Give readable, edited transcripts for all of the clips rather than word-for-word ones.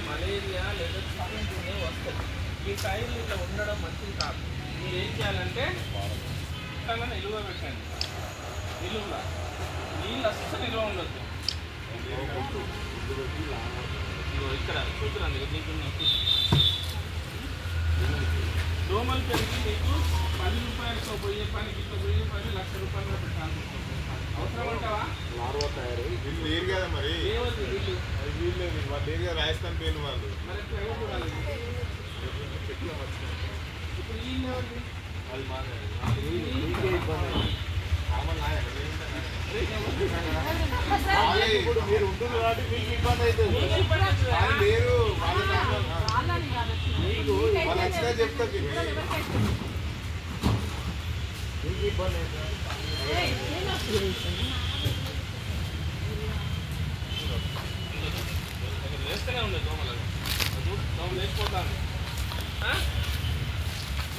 Malaria లేదా chicken వస్తాయి. ఈ టైర్లు ఇట్లా ఉండడం మంచిది కాదు. మీరు ఏం చేయాలంటే ఇట్లా నిలువ పెట్టండి. నిలువులా నీళ్ళు అస్సలు నిలువ ఉండొద్దు. ఇక్కడ చూద్దురండి దీంట్లో దోమలు పెరిగి మీకు 10 రూపాయలతో పోయే పని ఇట్లా పోయే పని ₹1,00,000 కూడా పెట్టాల్సి వస్తుంది. అవసరం అంటావా? వీళ్ళు లేరు కదా మరి, వీళ్ళు వాళ్ళు లేరు కదా, రాజస్థాన్ పేరు వాళ్ళు. మరి ఇప్పుడు ఈ అది ఇప్పుడు మీరు ఉంటుంది కాబట్టి మీకు ఇబ్బంది అవుతుంది. వాళ్ళు లేరు, మీకు వాళ్ళు వచ్చినా చెప్తారు మీకు ఇబ్బంది అవుతుంది. వేస్తూనే ఉంది దోమలు వేసిపోతాను.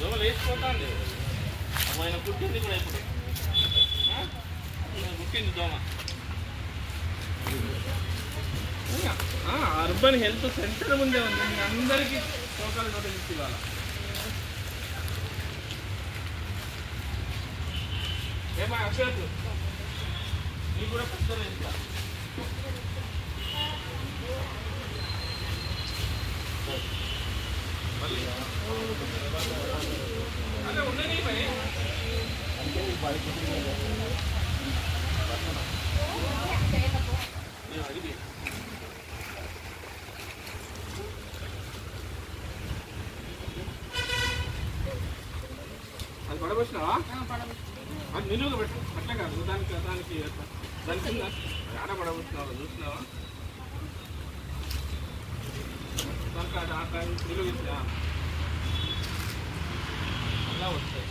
దోమలు వేసిపోతాంది. ఆయన కుట్టింది కూడా ఇప్పుడు కుట్టింది దోమ. అర్బన్ హెల్త్ సెంటర్ ముందే ఉంది. మీ అందరికీ టోకల్ నోటీస్ ఇవ్వాలి. ఏమా అక్షయ్ నీకు కూడా పెద్దలు ఇస్తా. అదే ఉండని పని అది పడబోసినావా? అది నిలువుగా పెట్టు. అట్లా కాదు, దానికి దానికి దాని కింద ఆడ పడబోసినావా చూసినావా? దానికి నిలువ అలా వస్తాయి.